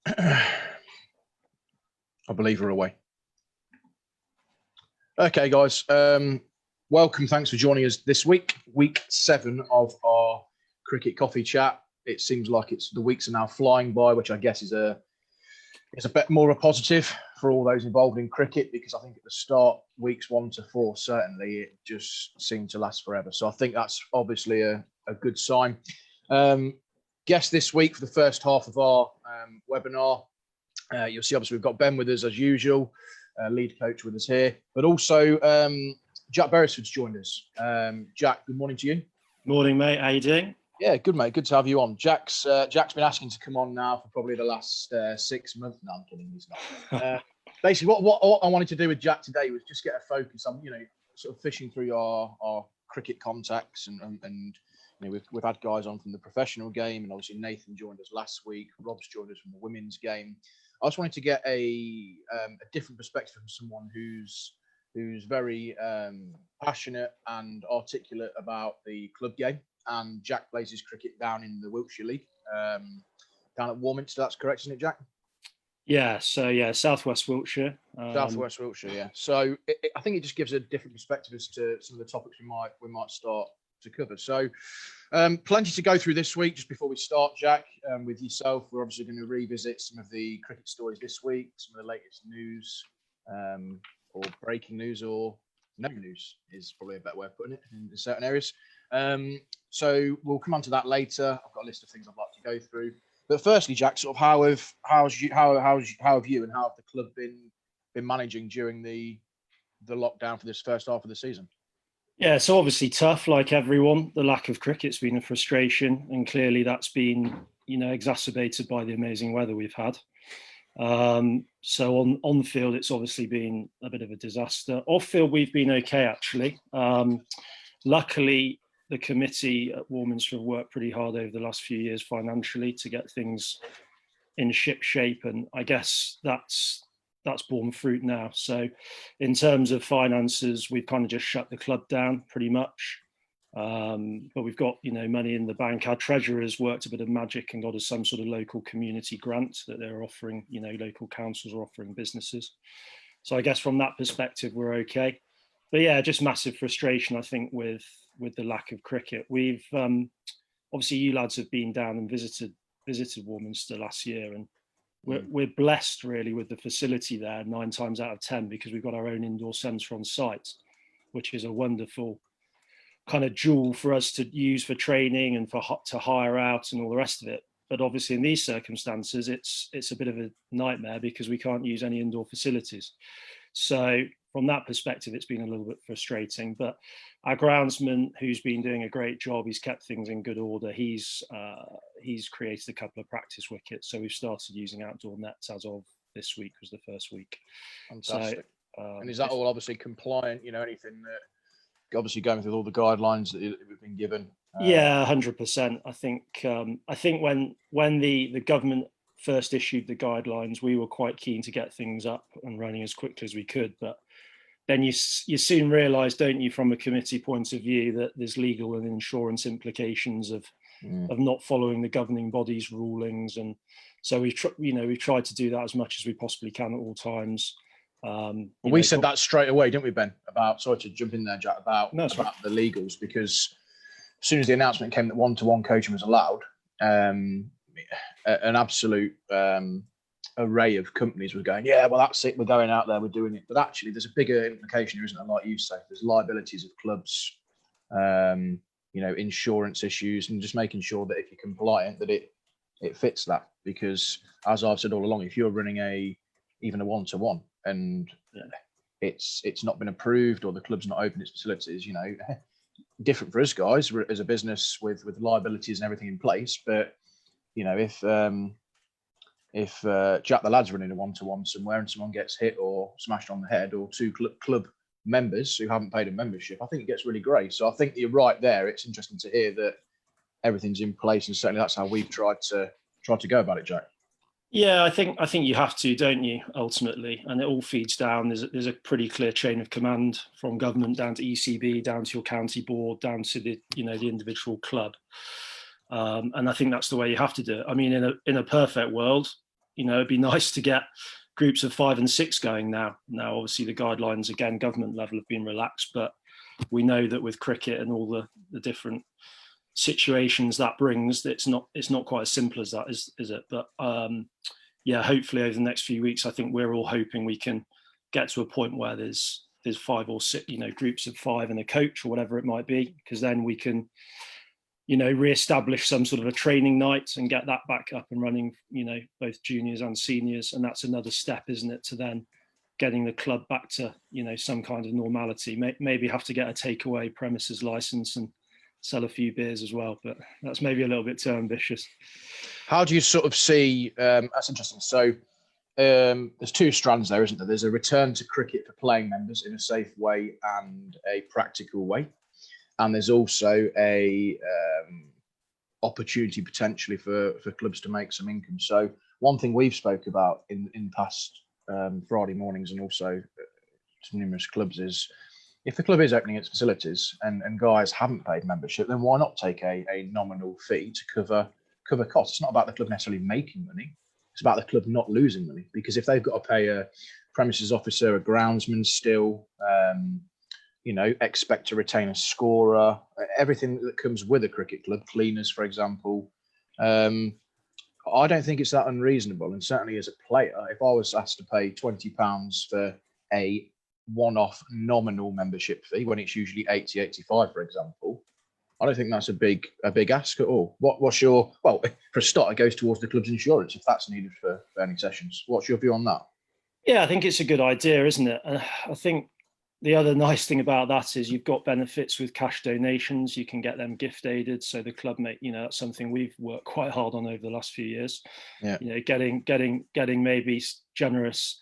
I believe we're away. Okay, guys. Welcome. Thanks for joining us this week, week 7 of our cricket coffee chat. It seems like the weeks are now flying by, which I guess is a bit more a positive for all those involved in cricket, because I think at the start, weeks 1 to 4, certainly it just seemed to last forever. So I think that's obviously a good sign. Guest this week for the first half of our webinar. You'll see, obviously, we've got Ben with us as usual, lead coach with us here, but also Jack Beresford's joined us. Jack, good morning to you. Morning, mate. How you doing? Yeah, good, mate. Good to have you on. Jack's been asking to come on now for probably the last 6 months. No, I'm kidding. He's not. Basically, what I wanted to do with Jack today was just get a focus on, sort of fishing through our cricket contacts, and we've had guys on from the professional game, and obviously Nathan joined us last week. Rob's joined us from the women's game. I just wanted to get a different perspective from someone who's very passionate and articulate about the club game. And Jack plays his cricket down in the Wiltshire League, down at Warminster. That's correct, isn't it, Jack? Yeah. So Southwest Wiltshire. Southwest Wiltshire. Yeah. So I think it just gives a different perspective as to some of the topics we might start to cover. So plenty to go through this week. Just before we start, Jack, with yourself, we're obviously going to revisit some of the cricket stories this week, some of the latest news, or breaking news, or no news is probably a better way of putting it in certain areas. So we'll come on to that later. I've got a list of things I'd like to go through. But firstly, Jack, sort of how have you and how have the club been managing during the lockdown for this first half of the season? Yeah, so obviously tough, like everyone. The lack of cricket's been a frustration, and clearly that's been, exacerbated by the amazing weather we've had. So on the field, it's obviously been a bit of a disaster. Off field, we've been okay, actually. Luckily, the committee at Warminster have worked pretty hard over the last few years financially to get things in ship shape, and I guess that's borne fruit now. So in terms of finances, we've kind of just shut the club down pretty much. But we've got, money in the bank. Our treasurer has worked a bit of magic and got us some sort of local community grant that they're offering, local councils are offering businesses. So I guess from that perspective, we're okay. But yeah, just massive frustration, I think, with the lack of cricket. We've obviously, you lads have been down and visited Warminster last year, and we're blessed really with the facility there 9 times out of 10, because we've got our own indoor centre on site, which is a wonderful kind of jewel for us to use for training and to hire out and all the rest of it. But obviously in these circumstances, it's a bit of a nightmare because we can't use any indoor facilities. So from that perspective, it's been a little bit frustrating. But our groundsman, who's been doing a great job, he's kept things in good order. He's created a couple of practice wickets, so we've started using outdoor nets as of this week. Was the first week. Fantastic. So, and is that all obviously compliant? Anything that obviously going through all the guidelines that we've been given? Yeah, 100%. I think when the government first issued the guidelines, we were quite keen to get things up and running as quickly as we could, but then you soon realise, don't you, from a committee point of view, that there's legal and insurance implications of not following the governing body's rulings, and so we've tried to do that as much as we possibly can at all times. We said that straight away, didn't we, Ben? Sorry to jump in there, Jack, about the legals, because as soon as the announcement came that one-to-one coaching was allowed, an absolute array of companies were going, yeah, well, that's it, we're going out there, we're doing it. But actually, there's a bigger implication here, isn't there? Like you say, there's liabilities of clubs, insurance issues, and just making sure that if you're compliant, that it fits that. Because as I've said all along, if you're running even a one-to-one and it's not been approved, or the club's not opened its facilities, different for us guys as a business with liabilities and everything in place. But if Jack the lad's running a one-to-one somewhere and someone gets hit or smashed on the head, or 2 club members who haven't paid a membership, I think it gets really grey. So I think you're right there. It's interesting to hear that everything's in place, and certainly that's how we've tried to go about it, Jack. Yeah, I think you have to, don't you, ultimately, and it all feeds down. There's a pretty clear chain of command from government down to ECB, down to your county board, down to the the individual club. And I think that's the way you have to do it. I mean, in a perfect world, it'd be nice to get groups of 5 and 6 going now. Now, obviously, the guidelines, again, government level have been relaxed, but we know that with cricket and all the different situations that brings, it's not quite as simple as that, is it? But hopefully over the next few weeks, I think we're all hoping we can get to a point where there's 5 or 6, groups of 5 and a coach or whatever it might be, because then we can, re-establish some sort of a training night and get that back up and running, both juniors and seniors. And that's another step, isn't it, to then getting the club back to, some kind of normality. Maybe have to get a takeaway premises license and sell a few beers as well, but that's maybe a little bit too ambitious. How do you sort of see, that's interesting. So there's 2 strands there, isn't there? There's a return to cricket for playing members in a safe way and a practical way. And there's also a opportunity potentially for clubs to make some income. So one thing we've spoke about in past Friday mornings and also to numerous clubs is, if the club is opening its facilities and guys haven't paid membership, then why not take a nominal fee to cover costs? It's not about the club necessarily making money. It's about the club not losing money, because if they've got to pay a premises officer, a groundsman still, expect to retain a scorer, everything that comes with a cricket club, cleaners, for example. I don't think it's that unreasonable. And certainly as a player, if I was asked to pay £20 for a one-off nominal membership fee when it's usually 80, 85, for example, I don't think that's a big ask at all. What's your, well, for a start, it goes towards the club's insurance if that's needed for any sessions. What's your view on that? Yeah, I think it's a good idea, isn't it? I think the other nice thing about that is you've got benefits with cash donations. You can get them gift aided. So the club that's something we've worked quite hard on over the last few years. Yeah. Getting maybe generous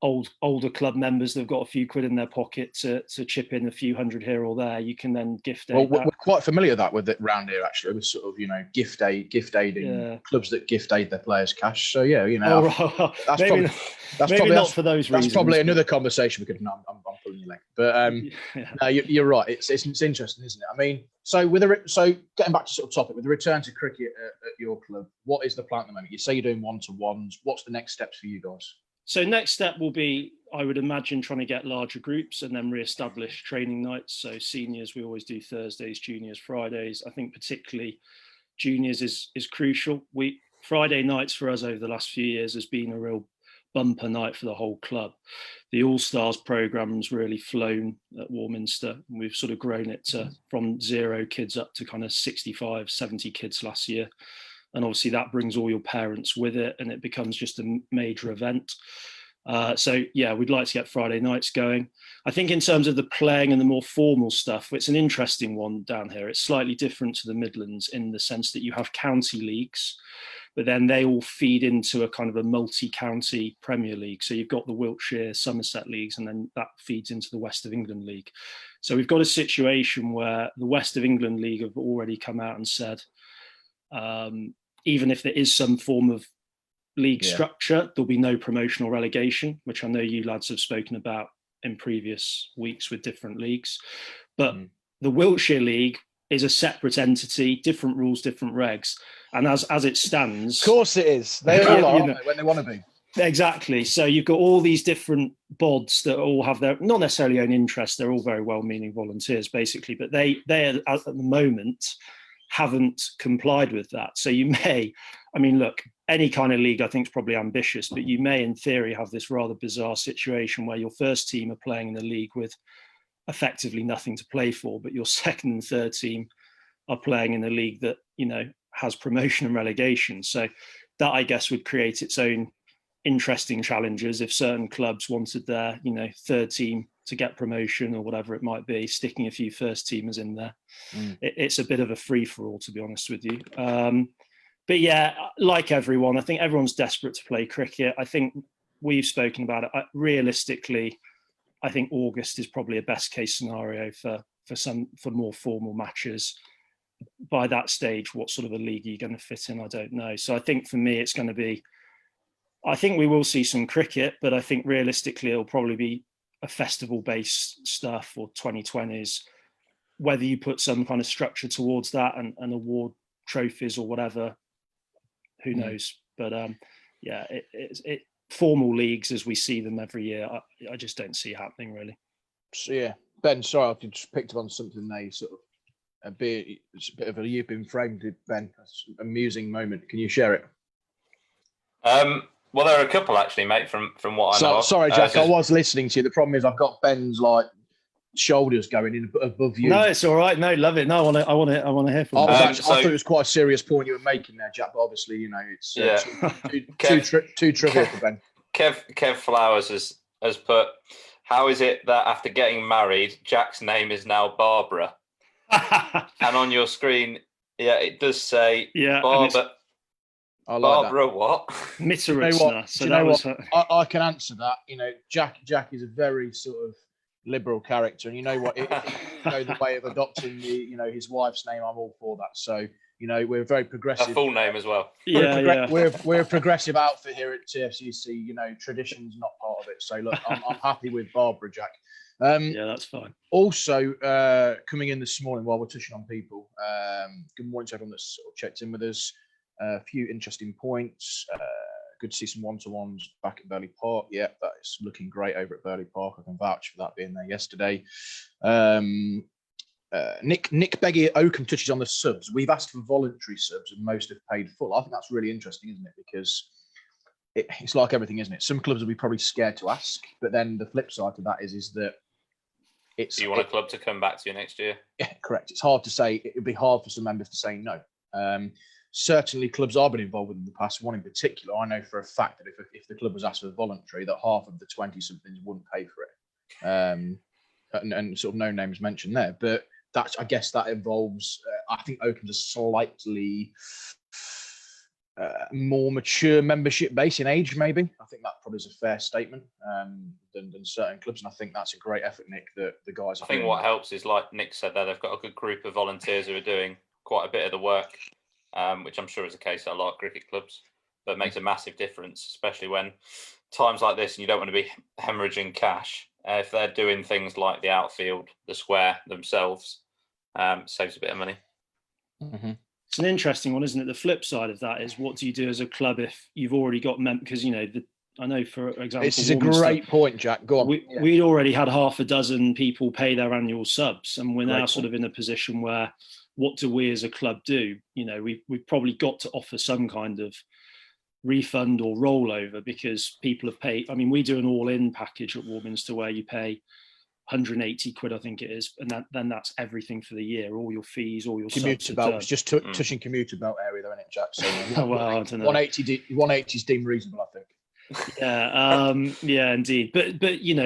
older club members that've got a few quid in their pocket to chip in a few hundred here or there. You can then gift aid. Well, we're quite familiar with it around here, actually, with sort of gift aiding clubs that gift aid their players cash. So that's probably not for those reasons. That's probably another conversation we could. No, I'm pulling your leg, but no, you're right. It's interesting, isn't it? I mean, so getting back to sort of topic with the return to cricket at your club, what is the plan at the moment? You say you're doing 1-to-1s. What's the next steps for you guys? So next step will be, I would imagine, trying to get larger groups and then re-establish training nights. So seniors, we always do Thursdays, juniors, Fridays. I think particularly juniors is crucial. Friday nights for us over the last few years has been a real bumper night for the whole club. The All-Stars program's really flown at Warminster. We've sort of grown it from 0 kids up to kind of 65, 70 kids last year. And obviously that brings all your parents with it and it becomes just a major event. We'd like to get Friday nights going. I think in terms of the playing and the more formal stuff, it's an interesting one down here. It's slightly different to the Midlands in the sense that you have county leagues, but then they all feed into a kind of a multi-county Premier League. So you've got the Wiltshire, Somerset leagues, and then that feeds into the West of England League. So we've got a situation where the West of England League have already come out and said, even if there is some form of league structure, there'll be no promotion or relegation, which I know you lads have spoken about in previous weeks with different leagues. But the Wiltshire League is a separate entity, different rules, different regs. And as it stands... Of course it is. They all are, when they want to be. Exactly. So you've got all these different bods that all have their, not necessarily own interests, they're all very well-meaning volunteers, basically, but they at the moment haven't complied with that. So you may, look, any kind of league I think is probably ambitious, but you may in theory have this rather bizarre situation where your first team are playing in a league with effectively nothing to play for, but your second and third team are playing in a league that, has promotion and relegation. So that, I guess, would create its own interesting challenges if certain clubs wanted their, third team to get promotion or whatever it might be, sticking a few first teamers in there. It's a bit of a free for all, to be honest with you. But yeah, like everyone, I think everyone's desperate to play cricket. I think we've spoken about it. Realistically, I think August is probably a best case scenario for more formal matches. By that stage, what sort of a league are you going to fit in? I don't know. So I think for me, it's going to be, I think we will see some cricket, but I think realistically, it'll probably be a festival-based stuff or 2020s, whether you put some kind of structure towards that and award trophies or whatever. Who knows? But yeah, it formal leagues as we see them every year, I just don't see happening really. So, yeah, Ben, sorry, I just picked up on something there. Sort of it's a bit of a you've been framed, Ben. That's an amusing moment. Can you share it? Well, there are a couple actually, mate. From what I know. Sorry, Jack. I was listening to you. The problem is I've got Ben's like shoulders going in above you. No, it's all right. No, love it. No, I want to hear from you. I thought it was quite a serious point you were making there, Jack. But obviously, it's too trivial for Ben. Kev Flowers has put, how is it that after getting married, Jack's name is now Barbara? And on your screen, it does say Barbara. I like Barbara, that. what? I can answer that. Jack is a very sort of liberal character, and you know what? If you go the way of adopting his wife's name, I'm all for that. So we're very progressive. A full name as well. We're a progressive outfit here at TFCC. Tradition's not part of it. So look, I'm happy with Barbara, Jack. Yeah, that's fine. Also, coming in this morning while we're touching on people, good morning to everyone that's sort of checked in with us. A few interesting points. Good to see some one-to-ones back at Burley Park. Yeah, that is looking great over at Burley Park. I can vouch for that being there yesterday. Nick Beggy at Oakham touches on the subs. We've asked for voluntary subs and most have paid full. I think that's really interesting, isn't it? Because it's like everything, isn't it? Some clubs will be probably scared to ask, but then the flip side to that is that it's. Do you want a club to come back to you next year? Yeah, correct. It's hard to say. It would be hard for some members to say no. Certainly, clubs I've been involved with in the past, one in particular, I know for a fact that if the club was asked for voluntary, that half of the 20-somethings wouldn't pay for it. And sort of no names mentioned there. But I guess that involves, I think Oakham's a slightly more mature membership base in age, maybe. I think that probably is a fair statement than certain clubs. And I think that's a great effort, Nick, that the guys I think what helps is, like Nick said there, they've got a good group of volunteers who are doing quite a bit of the work. Which I'm sure is the case at a lot of cricket clubs, but it makes a massive difference, especially when times like this and you don't want to be hemorrhaging cash. If they're doing things like the outfield, the square themselves, saves a bit of money. Mm-hmm. It's an interesting one, isn't it? The flip side of that is, what do you do as a club if you've already got because I know, for example, this is a great point, Jack. Go on. We'd already had half a dozen people pay their annual subs, and we're now sort of in a position where, what do we as a club do? We've probably got to offer some kind of refund or rollover, because people have paid. I mean, we do an all-in package at Warminster where you pay 180 quid, I think it is, and then that's everything for the year, all your fees, all your commuter belt. It's just touching commuter belt area, though, isn't it, Jack? So well, I don't know. 180 is deemed reasonable, I think. Yeah, indeed. But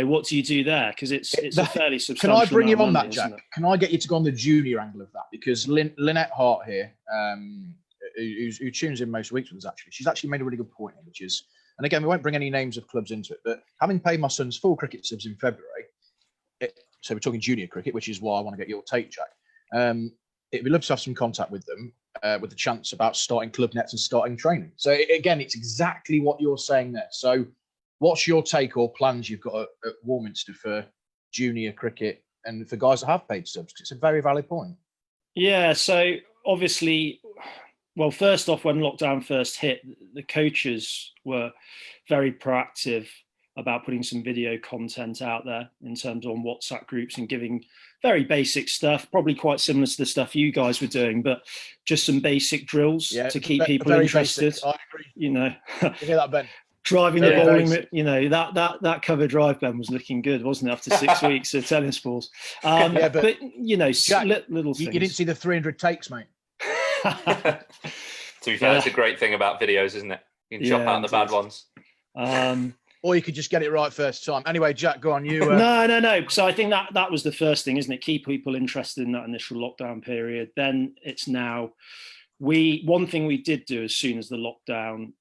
what do you do there? Because it's a fairly substantial. Can I bring you on that, Jack? Can I get you to go on the junior angle of that? Because Lynette Hart here, who tunes in most weeks with us, she's actually made a really good point, which is, and again, we won't bring any names of clubs into it, but having paid my son's full cricket subs in February, so we're talking junior cricket, which is why I want to get your take, Jack. It'd be lovely to have some contact with them, with the chance about starting club nets and starting training. So again, it's exactly what you're saying there. So what's your take or plans you've got at Warminster for junior cricket and for guys that have paid subs? It's a very valid point. Yeah, so obviously, well, first off, when lockdown first hit, the coaches were very proactive about putting some video content out there in terms of WhatsApp groups and giving very basic stuff, probably quite similar to the stuff you guys were doing, but just some basic drills to keep people interested. Basic. I agree. You hear that, Ben? Driving the bowling, that cover drive, Ben, was looking good, wasn't it, after 6 weeks of tennis balls? But Jack, little things. You didn't see the 300 takes, mate. To be fair, it's a great thing about videos, isn't it? You can chop out the bad ones. Or you could just get it right first time. Anyway, Jack, go on. You. No. So I think that was the first thing, isn't it? Keep people interested in that initial lockdown period. Then it's now. One thing we did do as soon as the lockdown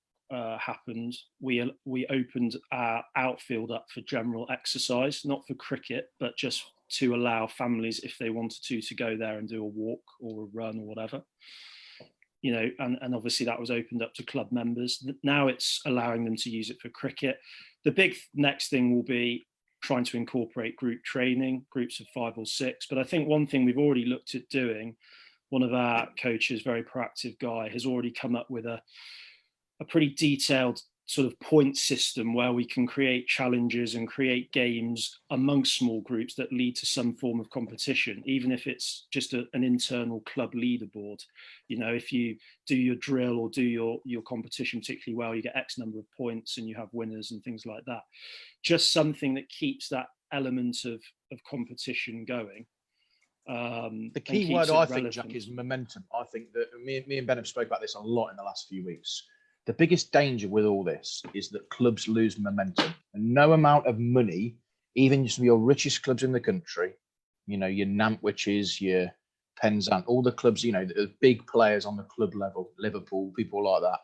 happened, we opened our outfield up for general exercise, not for cricket, but just to allow families, if they wanted to go there and do a walk or a run or whatever. And obviously that was opened up to club members. Now it's allowing them to use it for cricket. The big next thing will be trying to incorporate group training, groups of 5 or 6. But I think one thing we've already looked at doing one of our coaches, very proactive guy, has already come up with a pretty detailed sort of point system where we can create challenges and create games amongst small groups that lead to some form of competition, even if it's just an internal club leaderboard. You know, if you do your drill or do your competition particularly well, you get X number of points and you have winners and things like that. Just something that keeps that element of competition going. The key word I think, Jack, is momentum. I think that me and Ben have spoke about this a lot in the last few weeks. The biggest danger with all this is that clubs lose momentum, and no amount of money, even some of your richest clubs in the country, you know, your Nantwiches, your Penzance, all the clubs, you know, the big players on the club level, Liverpool, people like that.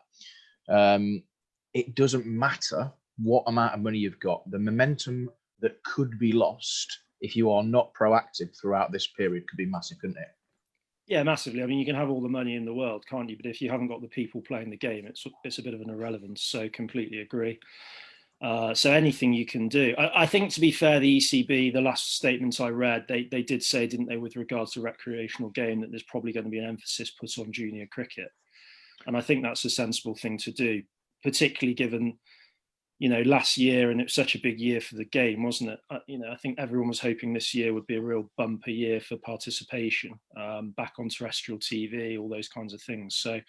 It doesn't matter what amount of money you've got. The momentum that could be lost if you are not proactive throughout this period could be massive, couldn't it? Yeah, massively. I mean, you can have all the money in the world, can't you? But if you haven't got the people playing the game, it's a bit of an irrelevance. So completely agree. So anything you can do. I think, to be fair, the ECB, the last statement I read, they did say, didn't they, with regards to recreational game, that there's probably going to be an emphasis put on junior cricket. And I think that's a sensible thing to do, particularly given, you know, last year, and it was such a big year for the game, wasn't it? You know, I think everyone was hoping this year would be a real bumper year for participation, back on terrestrial TV, all those kinds of things. So,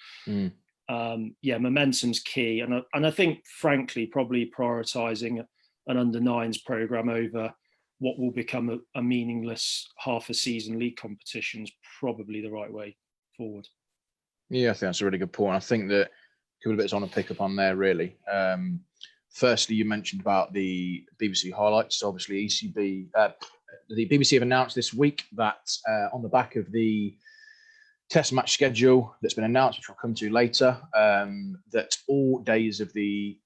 yeah, momentum's key. And I think, frankly, probably prioritising an under-9s programme over what will become a meaningless half a season league competition is probably the right way forward. Yeah, I think that's a really good point. I think that a couple of bits on to pick up on there, really. Firstly, you mentioned about the BBC highlights. Obviously, the BBC have announced this week that on the back of the test match schedule that's been announced, which we'll come to later, that all days of the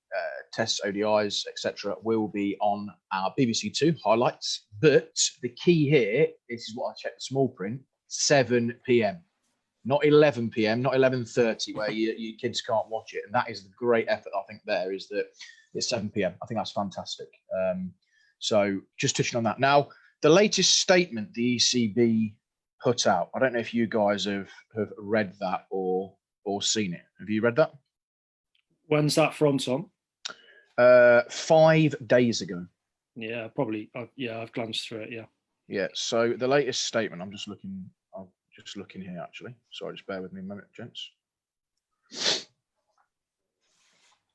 tests, ODIs, etc., will be on our BBC Two highlights. But the key here, this is what I checked the small print, 7 p.m. Not 11 p.m., not 11:30, where your kids can't watch it. And that is the great effort, I think, there, is that it's 7 p.m. I think that's fantastic. So just touching on that. Now, the latest statement the ECB put out, I don't know if you guys have read that or seen it. Have you read that? When's that from, Tom? 5 days ago. Yeah, probably. I've glanced through it, yeah. Yeah, so the latest statement, I'm just looking here, actually. Sorry, just bear with me a moment, gents.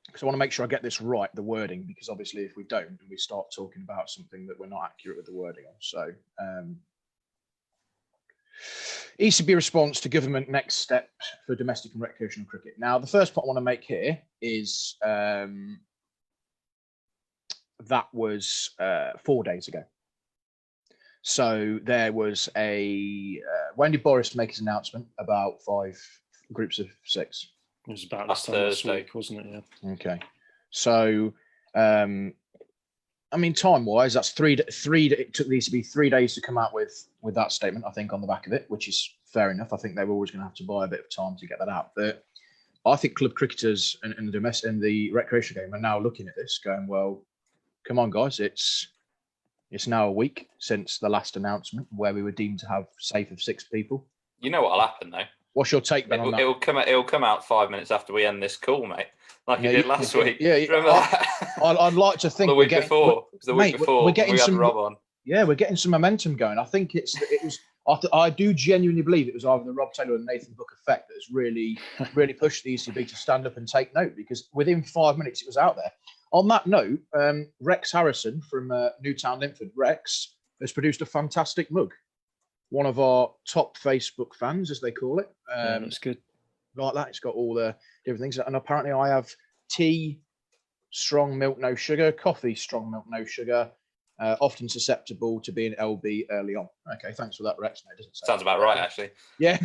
Because I want to make sure I get this right, the wording, because obviously if we don't, we start talking about something that we're not accurate with the wording on. So, ECB response to government next step for domestic and recreational cricket. Now, the first point I want to make here is that was 4 days ago. So there was when did Boris make his announcement about 5 groups of 6? It was about last Thursday, wasn't it? Yeah. Okay. So, I mean, time-wise, that's it took the ECB 3 days to come out with that statement, I think, on the back of it, which is fair enough. I think they were always going to have to buy a bit of time to get that out. But I think club cricketers and the domestic and the recreational game are now looking at this going, well, come on, guys, it's now a week since the last announcement where we were deemed to have safe of 6 people. You know what'll happen, though? What's your take, Ben, on that? It'll come out 5 minutes after we end this call, mate. Like it did last week. Yeah, remember that? I'd like to think the week before. We're getting we had Rob on. Yeah, we're getting some momentum going. I think it was. I do genuinely believe it was either the Rob Taylor and Nathan Book effect that has really pushed the ECB to stand up and take note, because within 5 minutes it was out there. On that note, Rex Harrison from Newtown Linford, Rex, has produced a fantastic mug. One of our top Facebook fans, as they call it. Yeah, that's good. Like that. It's got all the different things. And apparently I have tea, strong milk, no sugar, coffee, strong milk, no sugar, often susceptible to being LB early on. Okay, thanks for that, Rex. No, it doesn't sounds about right, actually. Yeah.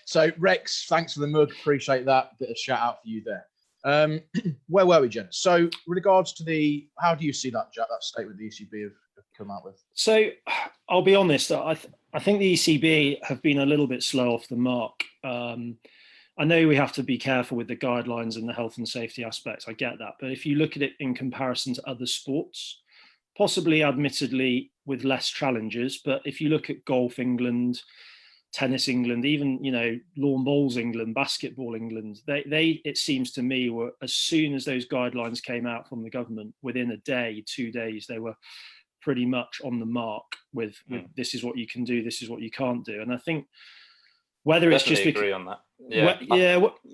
So, Rex, thanks for the mug. Appreciate that. Bit of shout out for you there. Where were we, Jen? So, with regards to how do you see that, Jack, that statement the ECB have come out with? So, I'll be honest, I think the ECB have been a little bit slow off the mark. I know we have to be careful with the guidelines and the health and safety aspects. I get that. But if you look at it in comparison to other sports, possibly admittedly with less challenges, but if you look at Golf England, Tennis England, even, lawn bowls England, basketball England, they it seems to me, were, as soon as those guidelines came out from the government, within a day, 2 days, they were pretty much on the mark with this is what you can do, this is what you can't do. And I think whether it's Definitely just agree on that.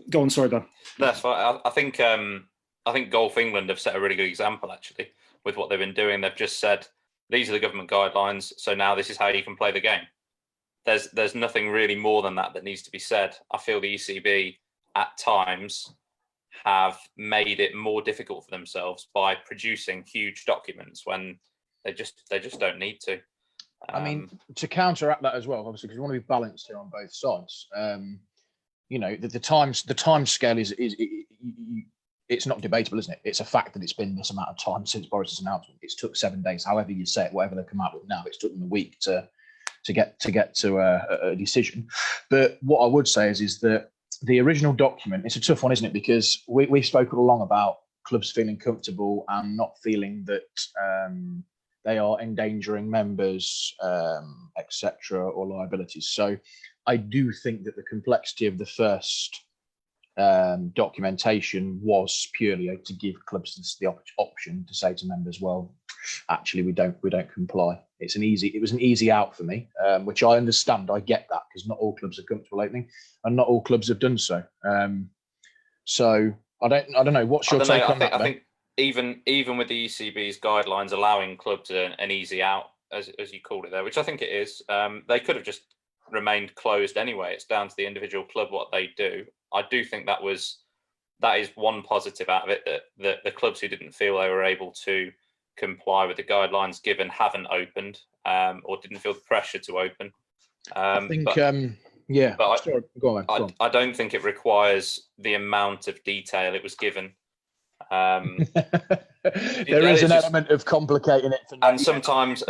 Go on, sorry, Ben. That's fine. I think Golf England have set a really good example, actually, with what they've been doing. They've just said, these are the government guidelines, so now this is how you can play the game. There's nothing really more than that needs to be said. I feel the ECB at times have made it more difficult for themselves by producing huge documents when they just don't need to. I mean, to counteract that as well, obviously, because we want to be balanced here on both sides. The time scale is it's not debatable, isn't it? It's a fact that it's been this amount of time since Boris's announcement. It's took 7 days, however you say it, whatever they come out with now. It's took them a week to get to a decision. But what I would say is that the original document, it's a tough one, isn't it? Because we spoke all along about clubs feeling comfortable and not feeling that they are endangering members, etc., or liabilities. So I do think that the complexity of the first documentation was purely to give clubs the option to say to members, well, actually, we don't comply. It was an easy out for me, which I understand. I get that, because not all clubs are comfortable opening, and not all clubs have done so. So I don't know. What's your take on that? I think even with the ECB's guidelines allowing clubs an easy out, as you called it there, which I think it is, they could have just remained closed anyway. It's down to the individual club what they do. I do think that is one positive out of it, that the clubs who didn't feel they were able to comply with the guidelines given haven't opened, or didn't feel the pressure to open. I think, go on. I don't think it requires the amount of detail it was given. There is an element of complicating it, and sometimes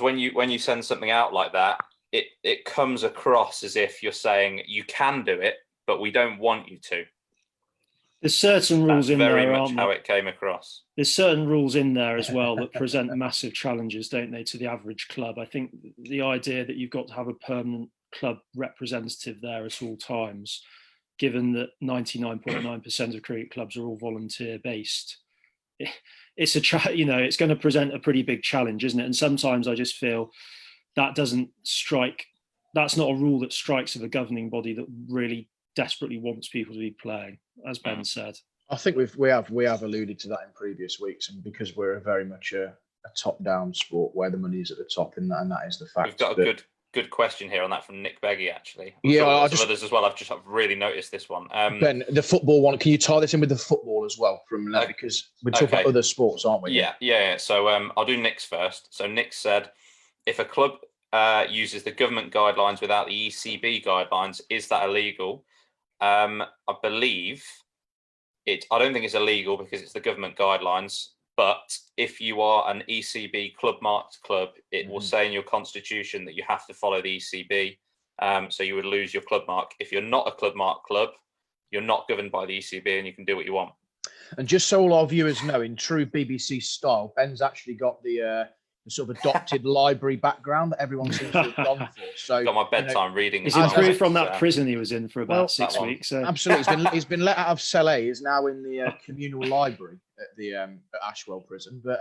when you send something out like that, it comes across as if you're saying you can do it, but we don't want you to. There's certain rules in there, very much how it came across. There's certain rules in there as well that present massive challenges, don't they, to the average club? I think the idea that you've got to have a permanent club representative there at all times, given that 99.9% of cricket clubs are all volunteer based, it's it's going to present a pretty big challenge, isn't it? And sometimes I just feel that doesn't strike. That's not a rule that strikes of a governing body that really desperately wants people to be playing, as Ben said. I think we have alluded to that in previous weeks, and because we're very much a top-down sport where the money is at the top, and that is the fact. We've got a good question here on that from Nick Beggy, actually. Others as well. I've really noticed this one. Ben, the football one. Can you tie this in with the football as well? Because we're talking about other sports, aren't we? Yeah. So I'll do Nick's first. So Nick said, if a club uses the government guidelines without the ECB guidelines, is that illegal? I believe it. I don't think it's illegal because it's the government guidelines. But if you are an ECB club marked club, it will say in your constitution that you have to follow the ECB. So you would lose your club mark. If you're not a club marked club, you're not governed by the ECB, and you can do what you want. And just so all our viewers know, in true BBC style, Ben's actually got the sort of adopted library background that everyone seems to have gone for. So got my bedtime reading. He's improved from that prison he was in for about 6 weeks. So. Absolutely, he's been let out of cell A. He's now in the communal library at the at Ashwell prison. But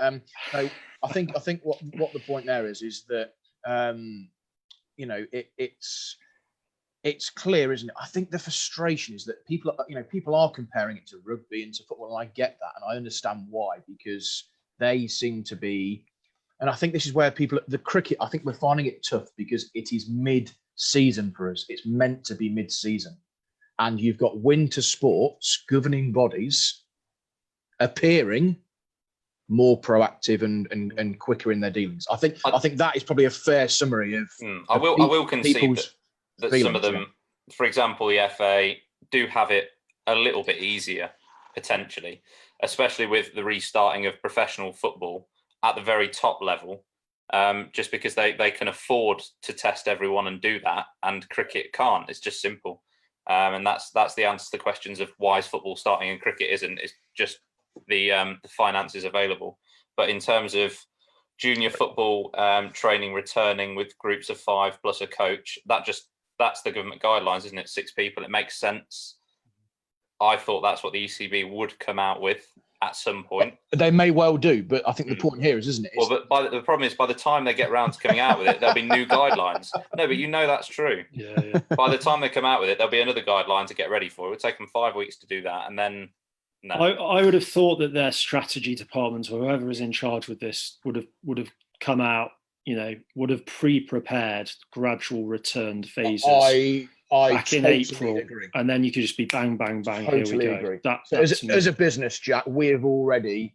I think what the point there is that it's clear, isn't it? I think the frustration is that people are comparing it to rugby and to football, and I get that, and I understand why, because they seem to be. And I think this is where the cricket, I think we're finding it tough because it is mid-season for us. It's meant to be mid-season. And you've got winter sports governing bodies appearing more proactive and quicker in their dealings. I think that is probably a fair summary of. I will concede that some of them, for example, the FA do have it a little bit easier potentially, especially with the restarting of professional football at the very top level, just because they can afford to test everyone and do that, and cricket can't. It's just simple, and that's the answer to the questions of why is football starting and cricket isn't. It's just the finances available. But in terms of junior football training returning with groups of 5 plus a coach, that that's the government guidelines, isn't it? 6 people. It makes sense. I thought that's what the ECB would come out with at some point. They may well do, but I think the point here is, isn't it? Well, but the problem is, by the time they get round to coming out with it, there'll be new guidelines. No, but that's true. Yeah. By the time they come out with it, there'll be another guideline to get ready for. It would take them 5 weeks to do that, and then no. I would have thought that their strategy department, or whoever is in charge with this, would have come out, would have pre-prepared gradual returned phases. I back in totally April, agree. and then you could just be bang, bang, bang. Totally here we agree. go. As a business, Jack, we have already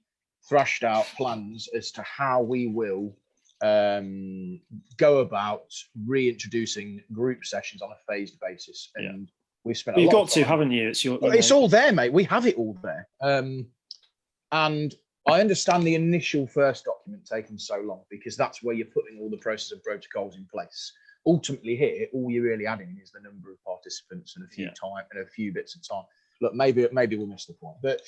thrashed out plans as to how we will go about reintroducing group sessions on a phased basis. And we've spent a lot You've got of time. to, haven't you? It's all there, mate. We have it all there. And I understand the initial first document taking so long because that's where you're putting all the process and protocols in place. Ultimately, here, all you're really adding is the number of participants and a few bits of time. Look, maybe we missed the point, but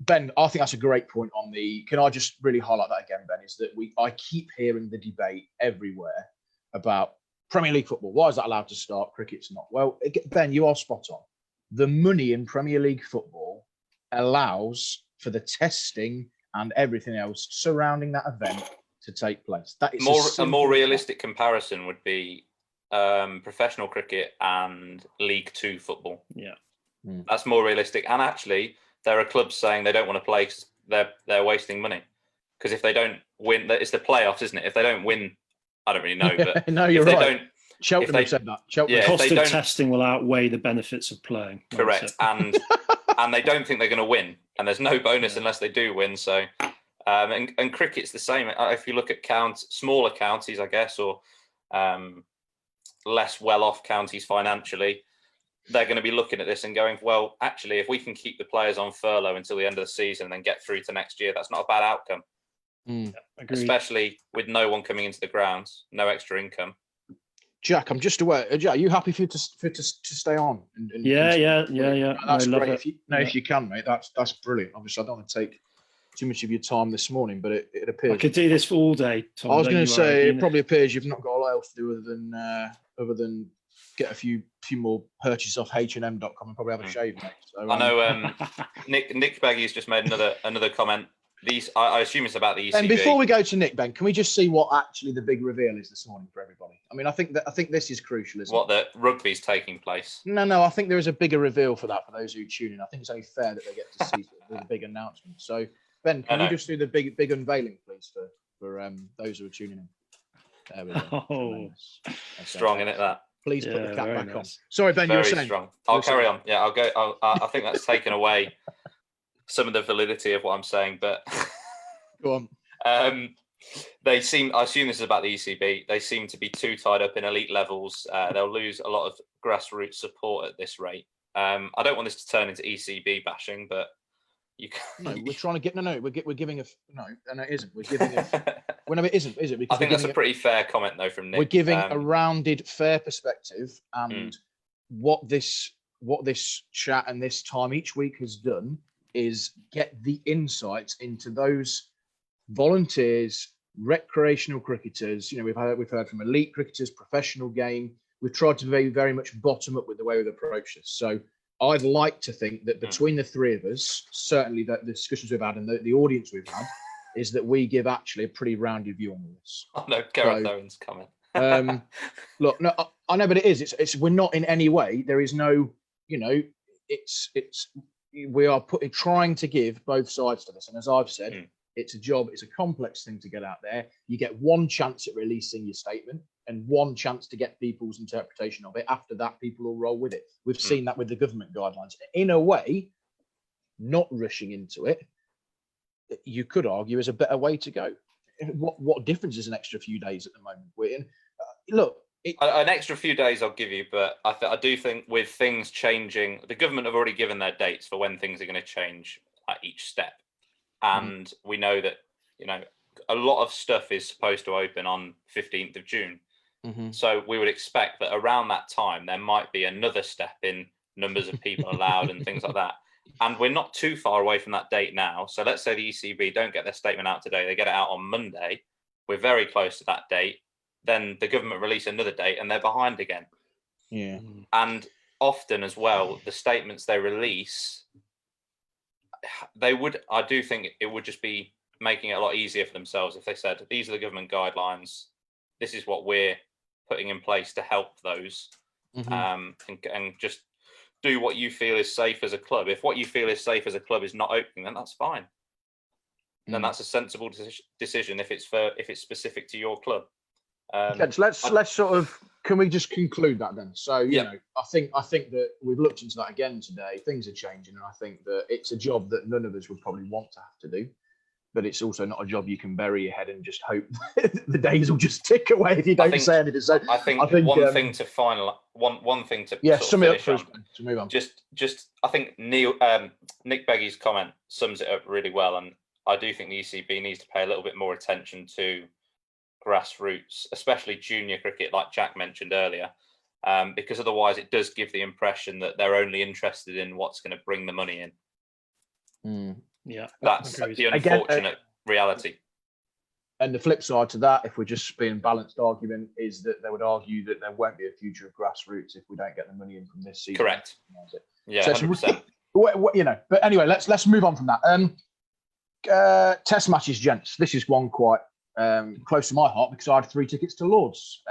Ben, I think that's a great point on the. Can I just really highlight that again, Ben? Is that I keep hearing the debate everywhere about Premier League football. Why is that allowed to start? Cricket's not. Well, Ben, you are spot on. The money in Premier League football allows for the testing and everything else surrounding that event to take place. That is a more realistic comparison would be professional cricket and League Two football. Yeah, that's more realistic. And actually, there are clubs saying they don't want to play because they're wasting money. Because if they don't win, it's the playoffs, isn't it? If they don't win, I don't really know. But no, you're if right. Cheltenham have said that. The cost of testing will outweigh the benefits of playing. Correct, and they don't think they're going to win, and there's no bonus unless they do win. So. And cricket's the same. If you look at smaller counties, I guess, or less well-off counties financially, they're going to be looking at this and going, well, actually, if we can keep the players on furlough until the end of the season and then get through to next year, that's not a bad outcome. Especially with no one coming into the grounds, no extra income. Jack, I'm just aware. Jack, are you happy for you to stay on? Yeah. That's great. If you can, mate, that's brilliant. Obviously, I don't want to take too much of your time this morning, but it appears I could do this for all day, Tom. I was going to say it probably appears you've not got a lot else to do other than get a few more purchases off H&M.com and probably have a shave, mate. So, I know Nick Baggy's just made another comment. I assume it's about the ECB. And before we go to Nick, Ben, can we just see what actually the big reveal is this morning for everybody? I mean, I think this is crucial, isn't it? What, the rugby's taking place? No, I think there is a bigger reveal for that for those who tune in. I think it's only fair that they get to see the big announcement. So, Ben, can you just do the big unveiling, please, for those who are tuning in? There we go. Oh, strong in it, that. Please put the cap back on. Sorry, Ben, you were saying. Strong. I'll carry on. Yeah, I'll go. I think that's taken away some of the validity of what I'm saying, but go on. I assume this is about the ECB. They seem to be too tied up in elite levels. They'll lose a lot of grassroots support at this rate. I don't want this to turn into ECB bashing, but you can. No, we're trying to get. No, we're giving a no, and it isn't. We're giving a. Well, no, it isn't, is it? Because I think that's a pretty fair comment, though, from Nick. We're giving a rounded, fair perspective, and what this chat and this time each week has done is get the insights into those volunteers, recreational cricketers. You know, we've heard from elite cricketers, professional game. We've tried to be very much bottom up with the way we've approached this. So I'd like to think that between the three of us, certainly that the discussions we've had and the audience we've had, is that we give actually a pretty rounded view on this. Oh no, Gareth Owen's coming. Look, no, I know, but it is. It's we're not in any way. There is no, we are trying to give both sides to this. And as I've said, it's a job. It's a complex thing to get out there. You get one chance at releasing your statement and one chance to get people's interpretation of it. After that, people will roll with it. We've seen that with the government guidelines. In a way, not rushing into it, you could argue is a better way to go. What difference is an extra few days at the moment? We're in. Look, an extra few days I'll give you, but I do think with things changing, the government have already given their dates for when things are going to change at each step, and we know that a lot of stuff is supposed to open on 15th of June. So we would expect that around that time there might be another step in numbers of people allowed and things like that. And we're not too far away from that date now. So let's say the ECB don't get their statement out today. They get it out on Monday. We're very close to that date. Then the government release another date and they're behind again. Yeah. And often as well, the statements they release, I do think it would just be making it a lot easier for themselves if they said, these are the government guidelines, this is what we're putting in place to help those, and just do what you feel is safe as a club. If what you feel is safe as a club is not opening, then that's fine. Then that's a sensible decision if it's specific to your club. Okay, so let's sort of, can we just conclude that then? So you know, I think that we've looked into that again today. Things are changing, and I think that it's a job that none of us would probably want to have to do. But it's also not a job you can bury your head and just hope the days will just tick away if you don't say anything. So I think one thing to sum it up for us to move on. Just I think Nick Beggy's comment sums it up really well, and I do think the ECB needs to pay a little bit more attention to grassroots, especially junior cricket, like Jack mentioned earlier, because otherwise it does give the impression that they're only interested in what's going to bring the money in. Yeah, that's the unfortunate reality. And the flip side to that, if we're just being balanced argument, is that they would argue that there won't be a future of grassroots if we don't get the money in from this season. Correct. Yeah, so 100%. You know, but anyway, let's move on from that. Test matches, gents. This is one quite close to my heart because I had 3 tickets to Lord's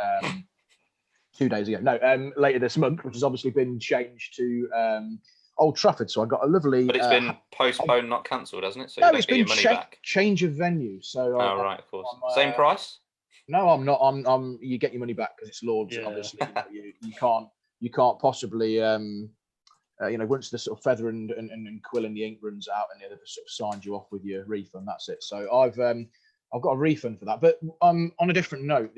2 days ago. No, later this month, which has obviously been changed to Old Trafford. So I got a lovely. But it's been postponed, not cancelled, hasn't it? So no, you don't get your money back. Change of venue. So right, of course. Same price? No, I'm not. I'm. You get your money back because it's Lord's. And obviously, you can't possibly. Once the sort of feather and quill and the ink runs out, and the other sort of signed you off with your refund. That's it. So I've got a refund for that. But on a different note,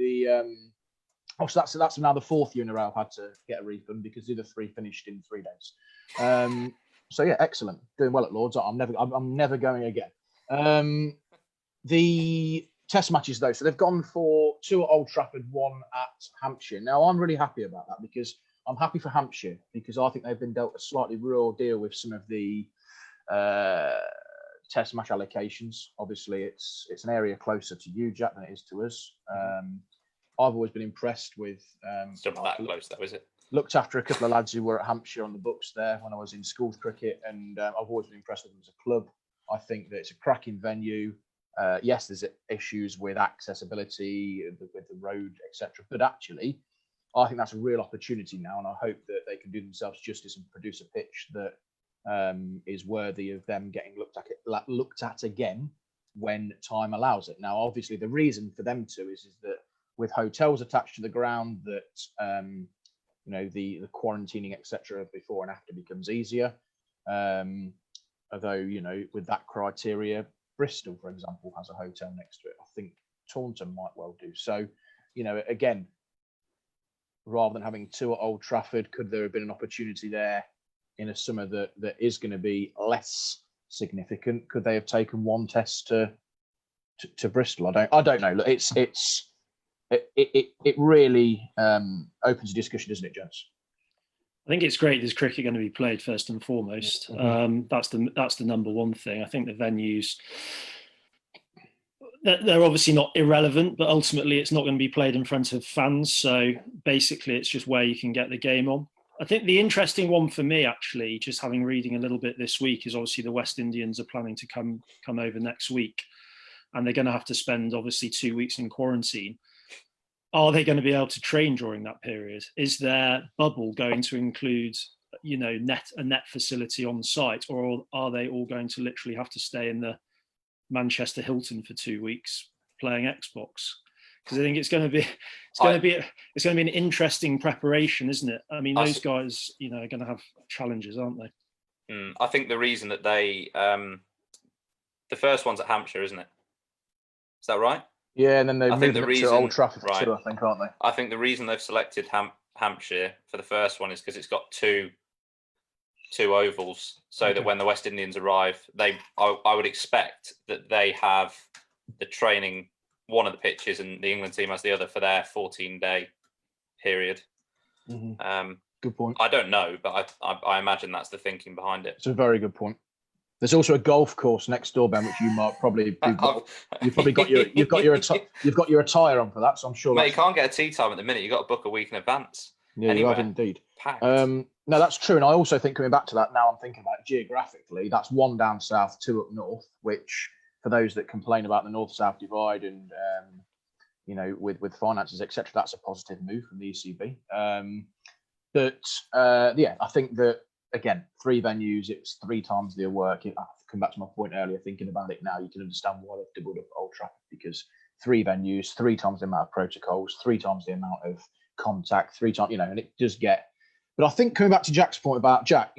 so that's now the 4th year in a row I've had to get a refund because the other 3 finished in 3 days. So yeah, excellent. Doing well at Lord's. I'm never going again. The test matches though, so they've gone for 2 at Old Trafford, 1 at Hampshire. Now I'm really happy about that because I'm happy for Hampshire because I think they've been dealt a slightly raw deal with some of the test match allocations. Obviously, it's an area closer to you, Jack, than it is to us. I've always been impressed with. It's not that close, though, is it? Looked after a couple of lads who were at Hampshire on the books there when I was in schools cricket, and I've always been impressed with them as a club. I think that it's a cracking venue. Yes, there's issues with accessibility, with the road, etc. But actually, I think that's a real opportunity now, and I hope that they can do themselves justice and produce a pitch that is worthy of them getting looked at again when time allows it. Now, obviously, the reason for them to is that with hotels attached to the ground, that the quarantining, etc., before and after becomes easier. Although, with that criteria, Bristol, for example, has a hotel next to it. I think Taunton might well do. So, again, rather than having 2 at Old Trafford, could there have been an opportunity there in a summer that is going to be less significant? Could they have taken 1 test to Bristol? I don't know. Look, it really opens a discussion, doesn't it, gents? I think it's great. There's cricket going to be played first and foremost. That's the number one thing. I think the venues, they're obviously not irrelevant, but ultimately it's not going to be played in front of fans. So basically, it's just where you can get the game on. I think the interesting one for me, actually, just having reading a little bit this week, is obviously the West Indians are planning to come over next week, and they're going to have to spend obviously 2 weeks in quarantine. Are they going to be able to train during that period? Is their bubble going to include, a net facility on site, or are they all going to literally have to stay in the Manchester Hilton for 2 weeks playing Xbox? Because I think it's going to be an interesting preparation, isn't it? I mean, those guys, are going to have challenges, aren't they? I think the reason that they, the first one's at Hampshire, isn't it? Is that right? Yeah, and then they moved to Old Trafford for 2, I think, aren't they? I think the reason they've selected Hampshire for the first one is because it's got two ovals, so that when the West Indians arrive, I would expect that they have the training, one of the pitches, and the England team has the other for their 14-day period. Good point. I don't know, but I imagine that's the thinking behind it. It's a very good point. There's also a golf course next door, Ben, which you might probably you've got your attire on for that. So I'm sure. Mate, you can't get a tea time at the minute. You've got to book a week in advance. Yeah, you have indeed. Packed. No, that's true. And I also think, coming back to that, now I'm thinking about it geographically, that's 1 down south, 2 up north, which for those that complain about the north-south divide and, with finances, etc., that's a positive move from the ECB. I think that, again, 3 venues, it's 3 times the work. I come back to my point earlier, thinking about it now, you can understand why they've doubled up Old Trafford, because 3 venues, 3 times the amount of protocols, 3 times the amount of contact, 3 times, and it does get. But I think, coming back to Jack's point about Jack,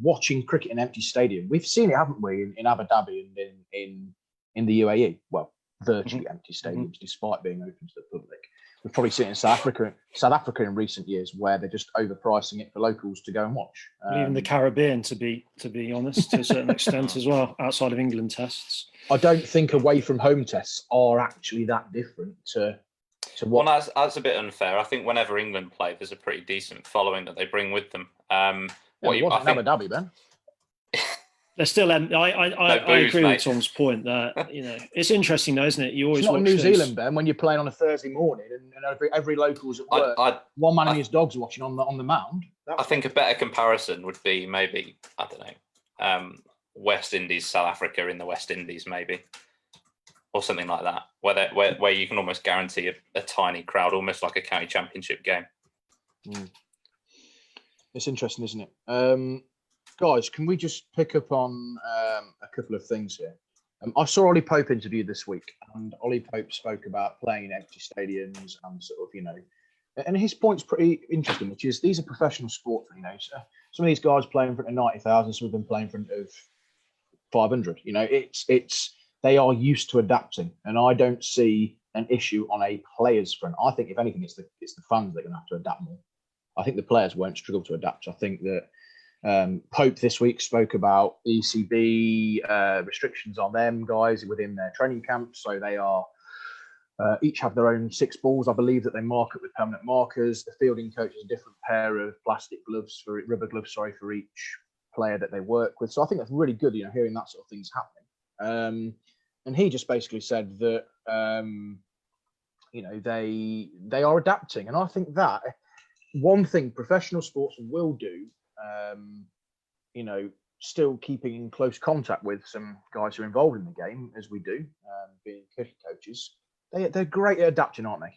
watching cricket in an empty stadium, we've seen it, haven't we, in Abu Dhabi and in the UAE? Well, virtually empty stadiums, despite being open to the public. We've probably seen it in South Africa in recent years, where they're just overpricing it for locals to go and watch. Even the Caribbean, to be honest, to a certain extent as well, outside of England tests. I don't think away from home tests are actually that different to what. Well, that's a bit unfair. I think whenever England play, there's a pretty decent following that they bring with them. It wasn't Abu Dhabi, Ben. They're still. I agree with Tom's point that it's interesting, though, isn't it? You always it's not New Zealand, Ben, when you're playing on a Thursday morning and every local's at work. One man and his dog's watching on the mound. I think a better comparison would be maybe, I don't know, West Indies, South Africa in the West Indies, maybe, or something like that, where you can almost guarantee a tiny crowd, almost like a county championship game. It's interesting, isn't it? Guys, can we just pick up on a couple of things here? I saw Ollie Pope interviewed this week, and Ollie Pope spoke about playing in empty stadiums and sort of, and his point's pretty interesting, which is these are professional sports. So some of these guys play in front of 90,000, some of them play in front of 500. They are used to adapting, and I don't see an issue on a player's front. I think, if anything, it's the fans that are going to have to adapt more. I think the players won't struggle to adapt. I think that Pope this week spoke about ECB restrictions on them guys within their training camps. So they are each have their own 6 balls, I believe, that they mark up with permanent markers. The fielding coach has a different pair of rubber gloves, for each player that they work with. So I think that's really good, hearing that sort of things happening. And he just basically said that they are adapting, and I think that one thing professional sports will do. Still keeping in close contact with some guys who are involved in the game, as we do, being cricket coaches. They're great at adapting, aren't they?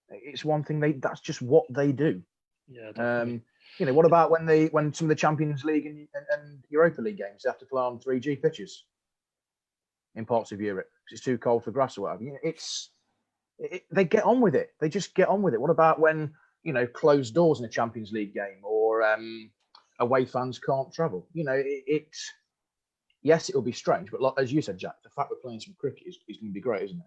It's one thing that's just what they do. Yeah. Definitely. What about when some of the Champions League and Europa League games, they have to play on 3G pitches in parts of Europe because it's too cold for grass or whatever? They get on with it. They just get on with it. What about when closed doors in a Champions League game, or away fans can't travel? Yes, it'll be strange, but as you said, Jack, the fact we're playing some cricket is going to be great, isn't it?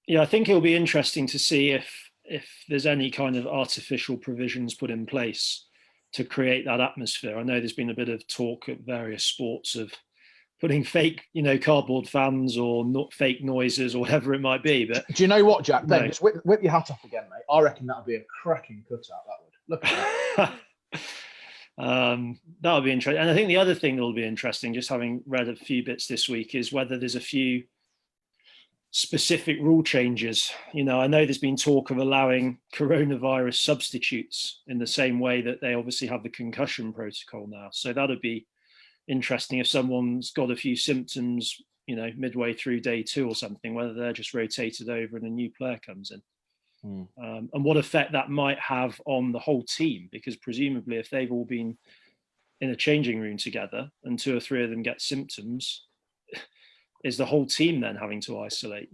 Yeah, I think it'll be interesting to see if there's any kind of artificial provisions put in place to create that atmosphere. I know there's been a bit of talk at various sports of putting fake, cardboard fans or not fake noises or whatever it might be. But do you know what, Jack? Then just whip your hat off again, mate. I reckon that would be a cracking cutout. That would. Look at that. That would be interesting. And I think the other thing that will be interesting, just having read a few bits this week, is whether there's a few specific rule changes. I know there's been talk of allowing coronavirus substitutes in the same way that they obviously have the concussion protocol now. So that would be interesting if someone's got a few symptoms, midway through day 2 or something, whether they're just rotated over and a new player comes in. And what effect that might have on the whole team, because presumably if they've all been in a changing room together and 2 or 3 of them get symptoms, is the whole team then having to isolate?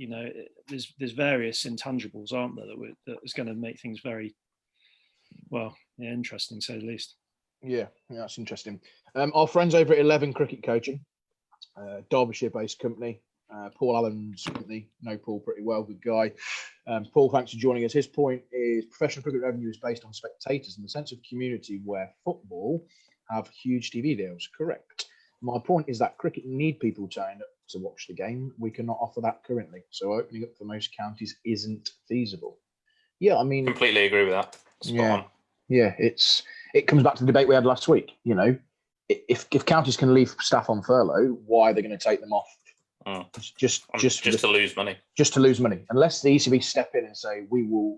There's various intangibles, aren't there, that is going to make things very, interesting, to say the least. Yeah, that's interesting. Our friends over at 11 Cricket Coaching, Derbyshire-based company, Paul Allen's company, know Paul pretty well, good guy. Paul, thanks for joining us. His point is professional cricket revenue is based on spectators and the sense of community, where football have huge TV deals. Correct. My point is that cricket need people turning up to watch the game. We cannot offer that currently. So opening up for most counties isn't feasible. Yeah, I mean... Completely agree with that. Spot on. Yeah, it comes back to the debate we had last week. If counties can leave staff on furlough, why are they going to take them off? Just to lose money. Just to lose money. Unless the ECB step in and say we will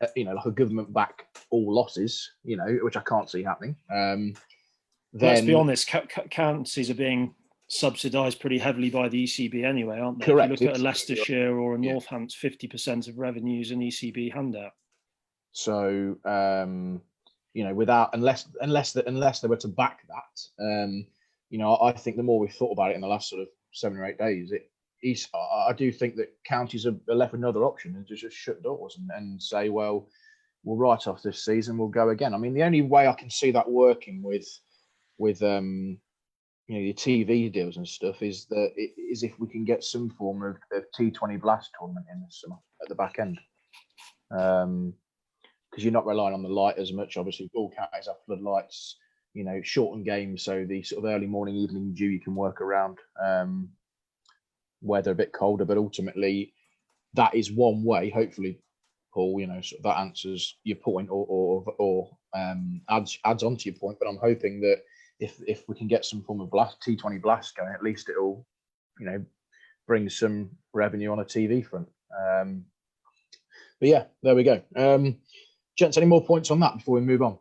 like a government back all losses, which I can't see happening. Let's be honest, counties are being subsidised pretty heavily by the ECB anyway, aren't they? Correct. If you look at a Leicestershire or a Northampton, 50% of revenues an ECB handout. So without unless they were to back that, I think the more we've thought about it in the last sort of 7 or 8 days, I do think that counties are left with another option and just shut doors and say, well, we'll write off this season, we'll go again. I mean, the only way I can see that working with your TV deals and stuff is if we can get some form of T20 Blast tournament in the summer at the back end, because you're not relying on the light as much. Obviously, all counties have floodlights, shortened games, so the sort of early morning, evening dew you can work around. Weather a bit colder, but ultimately that is one way. Hopefully, Paul, sort of that answers your point or adds on to your point. But I'm hoping that if we can get some form of T20 Blast going, at least it'll bring some revenue on a TV front. But yeah, there we go. Gents, any more points on that before we move on?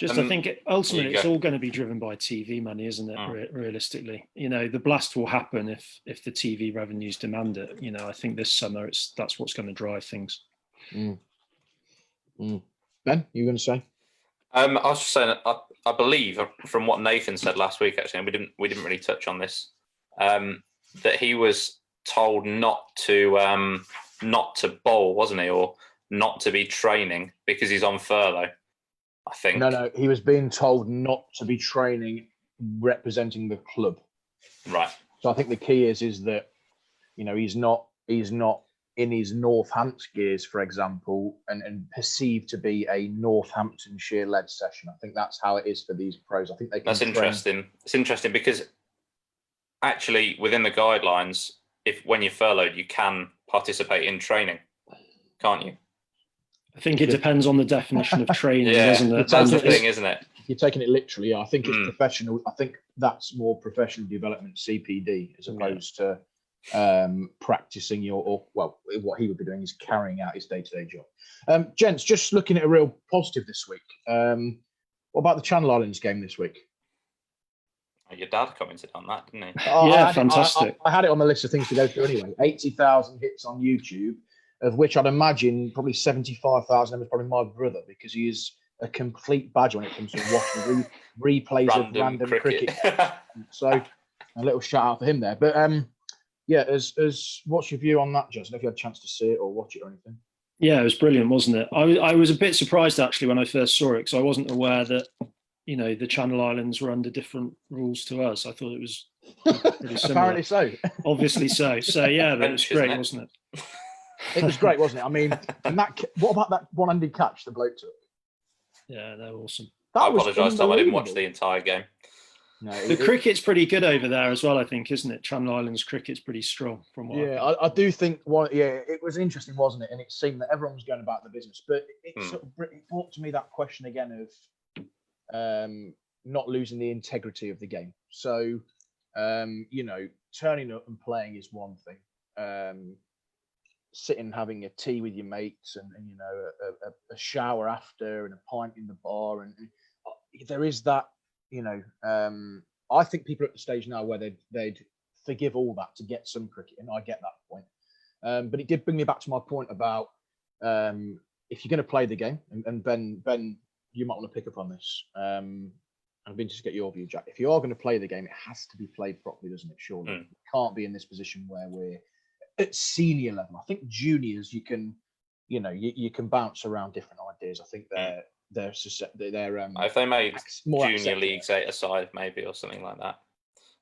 I think ultimately it's all going to be driven by TV money, isn't it? Realistically, the blast will happen if the TV revenues demand it. I think this summer that's what's going to drive things. Ben, you were going to say? I was just saying, I believe from what Nathan said last week, actually, and we didn't really touch on this, that he was told not to bowl, wasn't he, or not to be training because he's on furlough. I think. No, he was being told not to be training representing the club. Right. So I think the key is that, he's not in his Northampton gears, for example, and perceived to be a Northamptonshire led session. I think that's how it is for these pros. I think they can. That's interesting. It's interesting because actually within the guidelines, when you're furloughed, you can participate in training, can't you? I think it depends on the definition of training, doesn't it? That's the thing, isn't it? You're taking it literally. I think it's professional. I think that's more professional development, CPD, as opposed to practicing what he would be doing is carrying out his day-to-day job. Gents, just looking at a real positive this week. What about the Channel Islands game this week? Your dad commented on that, didn't he? Fantastic. I had it on the list of things to go through anyway. 80,000 hits on YouTube, of which I'd imagine probably 75,000 of them is probably my brother, because he is a complete badger when it comes to watching replays of random cricket. So a little shout out for him there. But as what's your view on that, Justin? If you had a chance to see it or watch it or anything? Yeah, it was brilliant, wasn't it? I was a bit surprised actually when I first saw it, because I wasn't aware that the Channel Islands were under different rules to us. I thought it was pretty similar. Apparently so. Obviously so. So yeah, but it was great, wasn't it? It was great, wasn't it? I mean, what about that one-handed catch the bloke took? Yeah, they're awesome. I apologise, Tom. I didn't watch the entire game. No, the cricket's pretty good over there as well, I think, isn't it? Channel Islands cricket's pretty strong from what. Yeah, I do think. It was interesting, wasn't it? And it seemed that everyone was going about the business, but it sort of it brought to me that question again of not losing the integrity of the game. So, turning up and playing is one thing. Sitting and having a tea with your mates and a shower after and a pint in the bar, and there is that. I think people are at the stage now where they'd forgive all that to get some cricket, and I get that point. But it did bring me back to my point about if you're going to play the game, and Ben, you might want to pick up on this. I've been to get your view, Jack. If you are going to play the game, it has to be played properly, doesn't it? Surely, we can't be in this position where we're at senior level. I think juniors, you can bounce around different ideas. I think they're if they made junior leagues 8 aside, maybe, or something like that.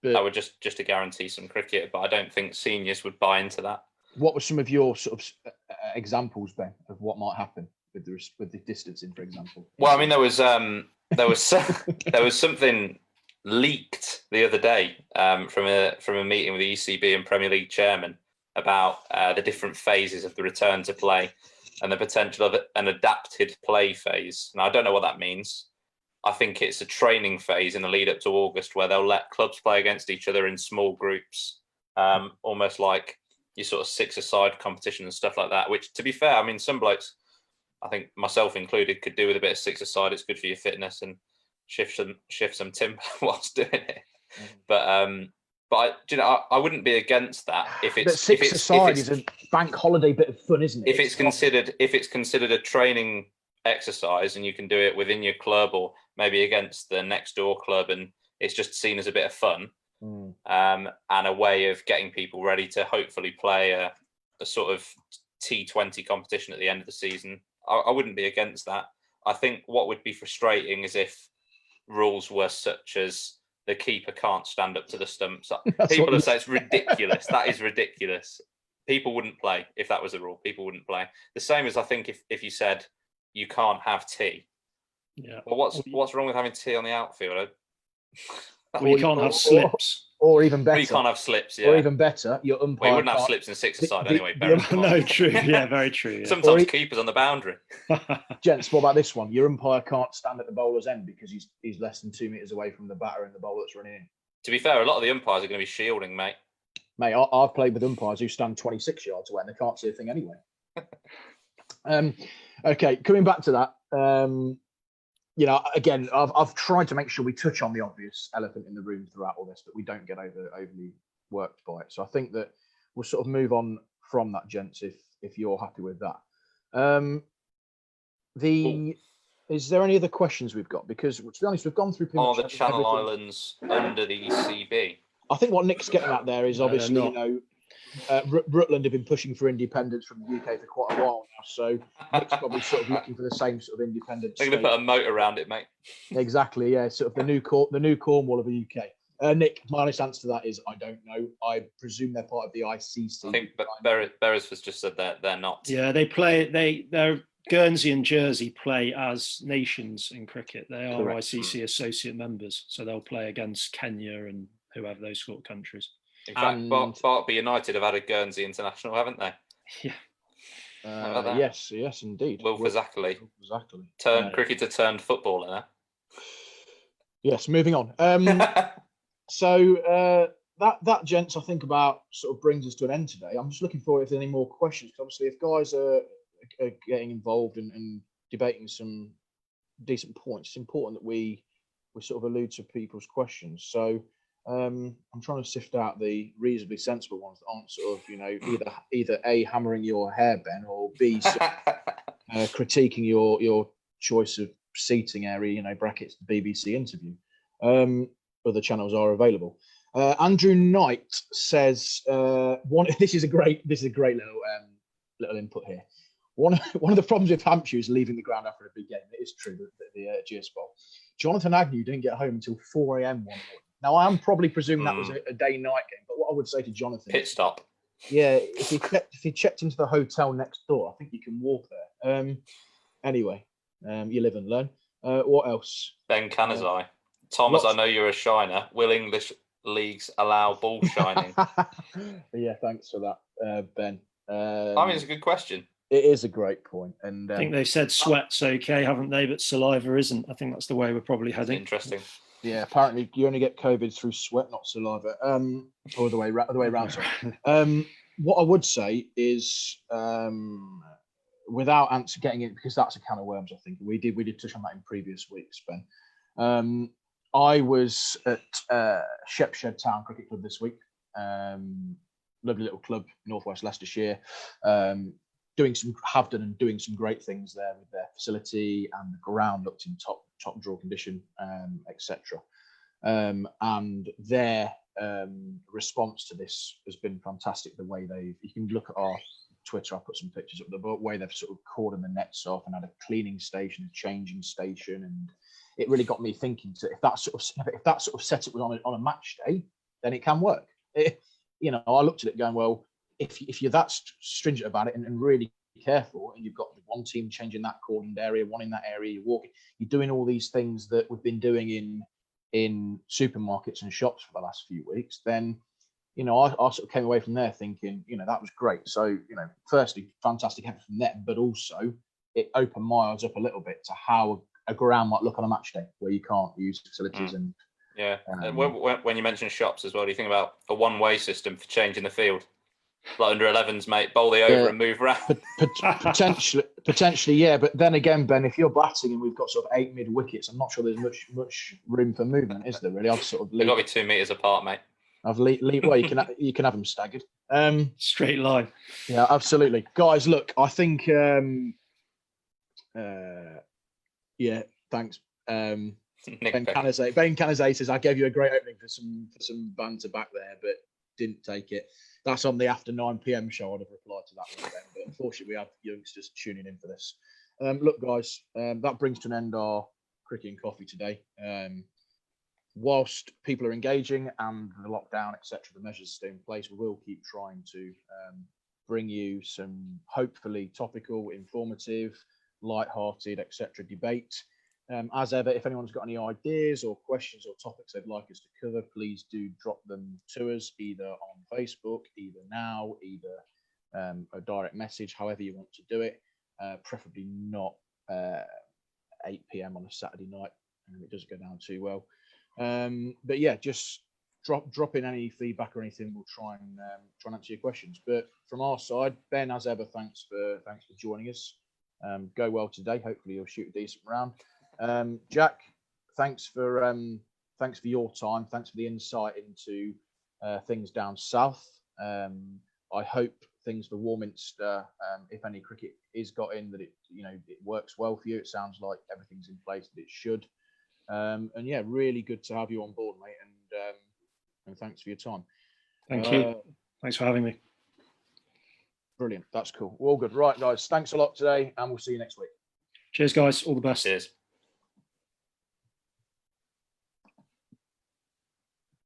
But that would just to guarantee some cricket. But I don't think seniors would buy into that. What were some of your sort of examples, Ben, of what might happen with the distancing, for example? Well, I mean, there was something leaked the other day from a meeting with the ECB and Premier League chairman about the different phases of the return to play and the potential of an adapted play phase. Now, I don't know what that means. I think it's a training phase in the lead up to August where they'll let clubs play against each other in small groups, almost like your sort of six-a-side competition and stuff like that. Which, to be fair, I mean, some blokes, I think myself included, could do with a bit of six-a-side. It's good for your fitness and shift some timber whilst doing it. But I wouldn't be against that if it's But six-a-side is a bank holiday bit of fun, isn't it? If it's considered a training exercise and you can do it within your club or maybe against the next door club, and it's just seen as a bit of fun and a way of getting people ready to hopefully play a sort of T20 competition at the end of the season, I wouldn't be against that. I think what would be frustrating is if rules were such as the keeper can't stand up to the stumps. People have said it's ridiculous. That is ridiculous. People wouldn't play if that was the rule. People wouldn't play. The same as I think if you said you can't have tea. Yeah. Well, what's wrong with having tea on the outfield? Well, you can't have slips. Or even better. Well, you can't have slips, yeah. Or even better, your umpire. Well, you wouldn't have slips in six-a-side anyway. No, true. Yeah, very true. Yeah. Sometimes keepers on the boundary. Gents, what about this one? Your umpire can't stand at the bowler's end because he's less than 2 meters away from the batter and the bowler that's running in. To be fair, a lot of the umpires are going to be shielding, mate. Mate, I've played with umpires who stand 26 yards away and they can't see a thing anyway. Okay, coming back to that. Again, I've tried to make sure we touch on the obvious elephant in the room throughout all this, that we don't get overly worked by it. So I think that we'll sort of move on from that, gents, if you're happy with that. Is there any other questions we've got? Because to be honest, we've gone through pretty much the Channel everything. Islands under the ECB? I think what Nick's getting at there is obviously, Rutland have been pushing for independence from the UK for quite a while now, so Nick's probably sort of looking for the same sort of independence. They're going to put a moat around it, mate. Exactly, yeah, sort of the new Cornwall of the UK. Nick, my honest answer to that is I don't know. I presume they're part of the ICC. I think Beresford's just said that they're not. Yeah, they're Guernsey and Jersey play as nations in cricket. They are correct. ICC associate members, so they'll play against Kenya and whoever those sort of countries. In fact, Barkby United have had a Guernsey international, haven't they? Yeah. Yes, indeed. Wilford Zachary. Cricketer turned footballer now. Yes, moving on. So that, gents, I think about sort of brings us to an end today. I'm just looking forward if there's any more questions. Obviously, if guys are getting involved and debating some decent points, it's important that we sort of allude to people's questions. So I'm trying to sift out the reasonably sensible ones that aren't sort of, either A, hammering your hair, Ben, or B, sort of, critiquing your choice of seating area, brackets, the BBC interview. Other channels are available. Andrew Knight says, this is a great little input here. One of the problems with Hampshire is leaving the ground after a big game. It is true, the GS Bowl. Jonathan Agnew didn't get home until 4 a.m. one morning. Now, I am probably presuming that was a day-night game, but what I would say to Jonathan... Pit stop. Yeah, if he checked into the hotel next door, I think you can walk there. Anyway, you live and learn. What else? Ben Canazai. Thomas, I know you're a shiner. Will English leagues allow ball shining? Yeah, thanks for that, Ben. I mean, it's a good question. It is a great point. And I think they've said sweat's okay, haven't they? But saliva isn't. I think that's the way we're probably heading. Interesting. Yeah, apparently you only get COVID through sweat, not saliva. Or the way around. Sorry. What I would say is, without getting it, because that's a can of worms. I think we did touch on that in previous weeks, Ben. I was at Shepshed Town Cricket Club this week. Lovely little club, northwest Leicestershire. Doing some great things there with their facility, and the ground looked in top draw condition, etc. And their response to this has been fantastic. The way you can look at our Twitter, I'll put some pictures up, the way they've sort of cordoned the nets off and had a cleaning station, a changing station, and it really got me thinking. If that sort of setup was on a match day, then it can work. I looked at it going, well, if you're that stringent about it and really careful, and you've got one team changing that cordoned area, one in that area, you're doing all these things that we've been doing in supermarkets and shops for the last few weeks, then I sort of came away from there thinking, that was great. So, firstly, fantastic effort from them, but also it opened my eyes up a little bit to how a ground might look on a match day where you can't use facilities. And yeah, and when you mention shops as well, do you think about a one-way system for changing the field? like under 11s, mate. Bowl the over and move around. Potentially, yeah. But then again, Ben, if you're batting and we've got sort of 8 mid wickets, I'm not sure there's much room for movement, is there? Really, I've sort of They've got to be 2 meters apart, mate. Well, you can have them staggered. Straight line. Yeah, absolutely, guys. Look, I think. Yeah, thanks. Ben Canizay says, I gave you a great opening for some banter back there, but didn't take it. That's on the after 9 p.m. show. I'd have replied to that one, Ben, but unfortunately we have youngsters tuning in for this. Look, guys, that brings to an end our cricket and coffee today. Whilst people are engaging and the lockdown, etc., the measures stay in place, we will keep trying to bring you some hopefully topical, informative, light-hearted, etc. debate. As ever, if anyone's got any ideas or questions or topics they'd like us to cover, please do drop them to us either on Facebook, either now, either a direct message, however you want to do it. Preferably not 8 p.m. on a Saturday night, and it doesn't go down too well. But yeah, just drop in any feedback or anything. We'll try and answer your questions. But from our side, Ben, as ever, thanks for joining us. Go well today. Hopefully you'll shoot a decent round. Jack, thanks for your time. Thanks for the insight into things down south. I hope things for Warminster, if any cricket is got in, that it works well for you. It sounds like everything's in place that it should. And yeah, really good to have you on board, mate. And thanks for your time. Thank you. Thanks for having me. Brilliant. That's cool. All good. Right, guys. Thanks a lot today, and we'll see you next week. Cheers, guys. All the best. Cheers.